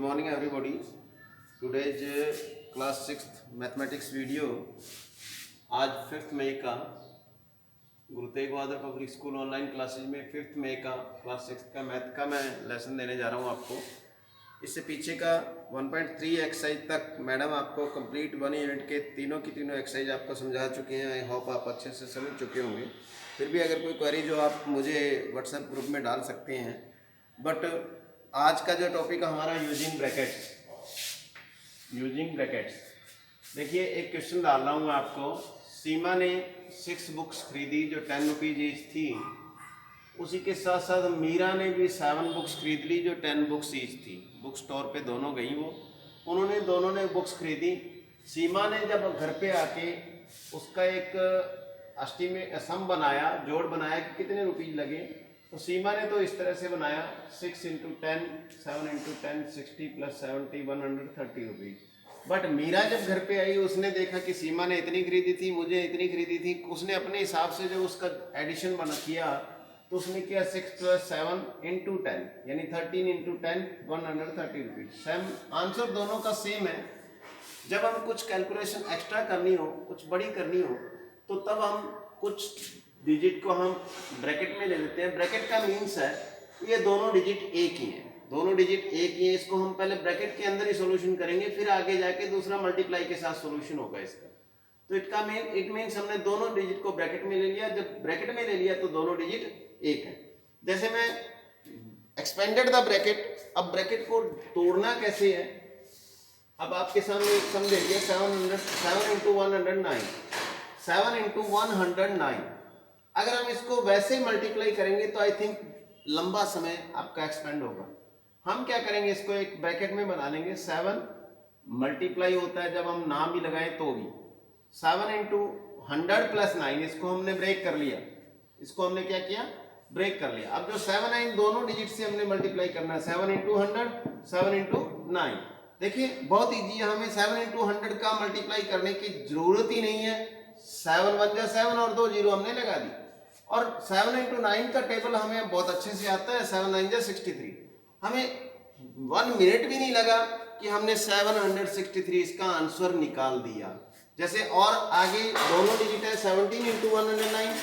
morning everybody. Today's class 6th mathematics video आज 5 मई का Guru Tegh Bahadur public school online classes में 5 मई का क्लास 6 का मैथ का मैं लेसन देने जा रहा हूँ आपको। इससे पीछे का 1.3 एक्सरसाइज तक मैडम आपको कंप्लीट 1 यूनिट के तीनों की तीनों एक्सरसाइज आपको समझा चुके हैं। आई होप आप अच्छे से समझ चुके होंगे। फिर भी अगर कोई क्वेरी जो आप मुझे व्हाट्सएप ग्रुप में डाल सकते हैं। बट आज का जो टॉपिक हमारा यूजिंग ब्रैकेट्स, देखिए एक क्वेश्चन डाल रहा हूँ आपको। सीमा ने 6 बुक्स खरीदी जो 10 रुपीज ईच थी। उसी के साथ साथ मीरा ने भी 7 बुक्स खरीद ली जो 10 बुक्स ईच थी। बुक स्टोर पे दोनों गई उन्होंने दोनों ने बुक्स खरीदी। सीमा ने जब घर पे आके उसका एक सम बनाया, जोड़ बनाया कि कितने रुपीज लगे, तो सीमा ने तो इस तरह से बनाया 6 into 10, 7 into 10, 60 plus 70, 130 rupees. But Meera जब घर पे आई उसने देखा कि सीमा ने इतनी खरीदी थी, मुझे इतनी खरीदी थी। उसने अपने हिसाब से जब उसका एडिशन किया तो उसने किया 6 प्लस 7 इंटू 10 यानी 13 इंटू 10, 130 रुपीज। सेम आंसर दोनों का सेम है। जब हम कुछ कैलकुलेशन एक्स्ट्रा करनी हो, कुछ बड़ी करनी हो, तो तब हम कुछ डिजिट को हम ब्रैकेट में ले लेते हैं। ब्रैकेट का मीन्स है ये दोनों डिजिट एक ही हैं, दोनों डिजिट एक ही है। इसको हम पहले ब्रैकेट के अंदर ही सॉल्यूशन करेंगे, फिर आगे जाके दूसरा मल्टीप्लाई के साथ सॉल्यूशन होगा इसका। तो इट मीन्स हमने दोनों डिजिट को ब्रैकेट में ले लिया। जब ब्रैकेट में ले लिया तो दोनों डिजिट एक है। जैसे मैं एक्सपेंडेड द ब्रैकेट, अब ब्रैकेट को तोड़ना कैसे है, अब आपके सामने एक सम दे दिया 7 इंटू 109, 7 इंटू 109। अगर हम इसको वैसे मल्टीप्लाई करेंगे तो आई थिंक लंबा समय आपका एक्सपेंड होगा। हम क्या करेंगे, इसको एक ब्रैकेट में बना लेंगे। 7 मल्टीप्लाई होता है जब हम नाम भी लगाएं तो भी 7 इंटू 100 प्लस 9, इसको हमने ब्रेक कर लिया। इसको हमने क्या किया, ब्रेक कर लिया। अब जो 7 है इन दोनों डिजिट से हमने मल्टीप्लाई करना है। 7 इंटू 100, 7 इंटू 9। देखिए बहुत ईजी है, हमें 7 इंटू 100 का मल्टीप्लाई करने की जरूरत ही नहीं है। 7 1 जा 7 और 2 जीरो हमने लगा दी। और 7 इंटू 9 का टेबल हमें बहुत अच्छे से आता है। 7 9 जा 63। हमें 1 मिनट भी नहीं लगा कि हमने 763 इसका आंसर निकाल दिया। जैसे और आगे दोनों डिजिट है 17 इंटू 109,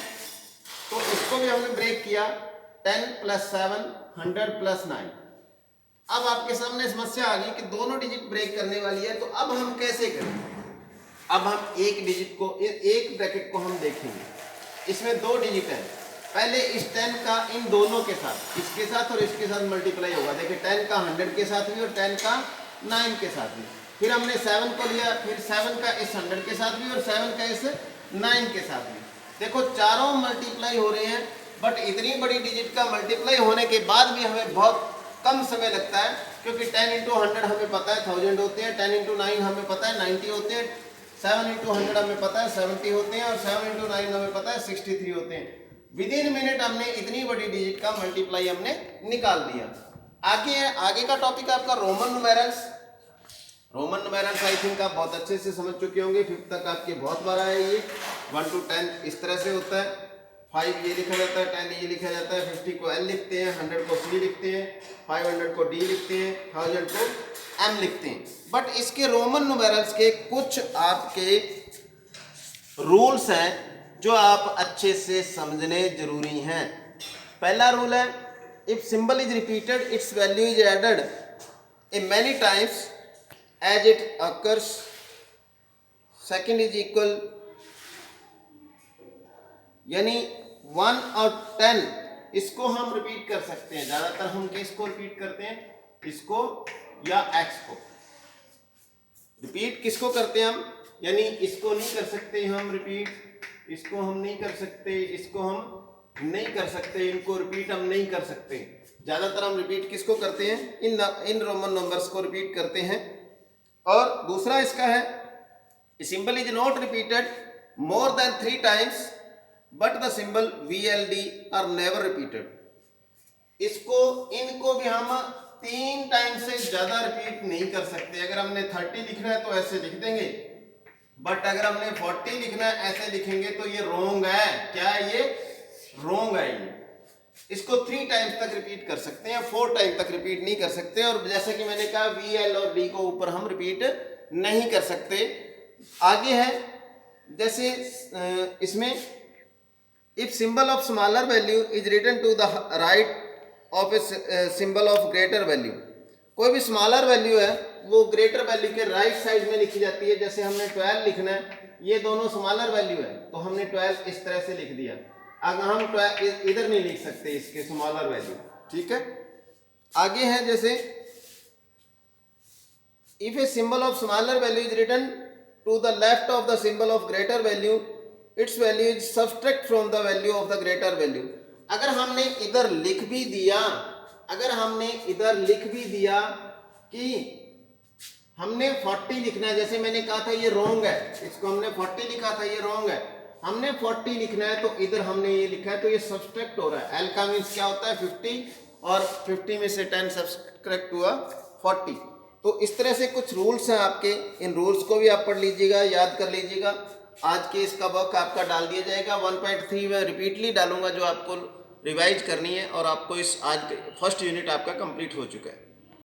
तो इसको भी हमने ब्रेक किया 10 प्लस 7, 100 प्लस 9। अब आपके सामने समस्या आ गई कि दोनों डिजिट ब्रेक करने वाली है, तो अब हम कैसे करें। अब हम एक डिजिट को, एक ब्रैकेट को हम देखेंगे। इसमें 2 डिजिट है। पहले इस 10 का इन दोनों के साथ, इसके साथ और इसके साथ मल्टीप्लाई होगा। देखिए 10 का 100 के साथ भी और 10 का 9 के साथ भी। फिर हमने 7 को लिया, फिर 7 का इस 100 के साथ भी और 7 का इस 9 के साथ भी। देखो चारों मल्टीप्लाई हो रहे हैं। बट इतनी बड़ी डिजिट का मल्टीप्लाई होने के बाद भी हमें बहुत कम समय लगता है, क्योंकि 10 इंटू 100 हमें पता है 1000 होते हैं, 10 इंटू 9 हमें पता है 90 होते हैं, 7 इंटू 100 हमें पता है 70 होते हैं, और 7 इंटू 9 हमें पता है 63 होते हैं। विद इन मिनट हमने इतनी बड़ी डिजिट का मल्टीप्लाई हमने निकाल दिया। आगे का टॉपिक आपका रोमन न्यूमेरल्स आई थिंक आप बहुत अच्छे से समझ चुके होंगे। 5th तक आपके बहुत बार आया ये। 1 to 10 इस तरह से होता है। 5 ये लिखा जाता है, 10 ये लिखा जाता है, 50 को L लिखते हैं, 100 को C लिखते हैं, 500 को D लिखते हैं, 1000 को M लिखते हैं। बट इसके रोमन न्यूमेरल्स के कुछ आपके रूल्स हैं जो आप अच्छे से समझने जरूरी हैं। पहला रूल है, if symbol is repeated its value is added a many times as it occurs. Second is equal, यानी 1 और 10 इसको हम रिपीट कर सकते हैं। ज्यादातर हम किसको रिपीट करते हैं, इसको या x को। रिपीट किसको करते हैं हम, यानी इसको नहीं कर सकते हम रिपीट, इसको हम नहीं कर सकते, इसको हम नहीं कर सकते, इनको रिपीट हम नहीं कर सकते। ज्यादातर हम रिपीट किसको करते हैं, इन रोमन नंबर्स को रिपीट करते हैं। और दूसरा इसका है, symbol is not repeated more than 3 times but the symbol VLD are never repeated. इनको भी हम 3 टाइम से ज्यादा रिपीट नहीं कर सकते। अगर हमने 30 लिखना है तो ऐसे लिख देंगे, बट अगर हमने 40 लिखना है ऐसे लिखेंगे तो ये रोंग है। क्या है ये, रोंग है ये। इसको 3 टाइम्स तक रिपीट कर सकते हैं, 4 टाइम तक रिपीट नहीं कर सकते। और जैसा कि मैंने कहा VL और D को ऊपर हम रिपीट नहीं कर सकते। आगे है जैसे इसमें if symbol of smaller value is written to the right of a symbol of greater value, कोई भी स्मॉलर वैल्यू है वो ग्रेटर वैल्यू के राइट साइड में लिखी जाती है। जैसे हमने 12 लिखना है, ये दोनों स्मॉलर वैल्यू है तो हमने 12 इस तरह से लिख दिया। अगर हम 12 इधर नहीं लिख सकते इसके स्मॉलर वैल्यू, ठीक है। आगे है जैसे if a symbol of smaller value is written to the left of the symbol of greater value, its value is subtract from the value of the greater value. अगर हमने इधर लिख भी दिया, अगर हमने इधर लिख भी दिया कि हमने 40 लिखना है, जैसे मैंने कहा था ये रॉन्ग है, इसको हमने 40 लिखा था, ये रॉन्ग है, हमने 40 लिखना है तो इधर हमने ये लिखा है तो ये सब्ट्रैक्ट हो रहा है। एल का मीन्स क्या होता है 50 और 50 में से 10 सब्ट्रैक्ट हुआ 40। तो इस तरह से कुछ रूल्स हैं आपके, इन रूल्स को भी आप पढ़ लीजिएगा, याद कर लीजिएगा। आज के इसका वर्क आपका डाल दिया जाएगा 1.3 में रिपीटली डालूंगा जो आपको रिवाइज करनी है और आपको इस आज फर्स्ट यूनिट आपका कंप्लीट हो चुका है।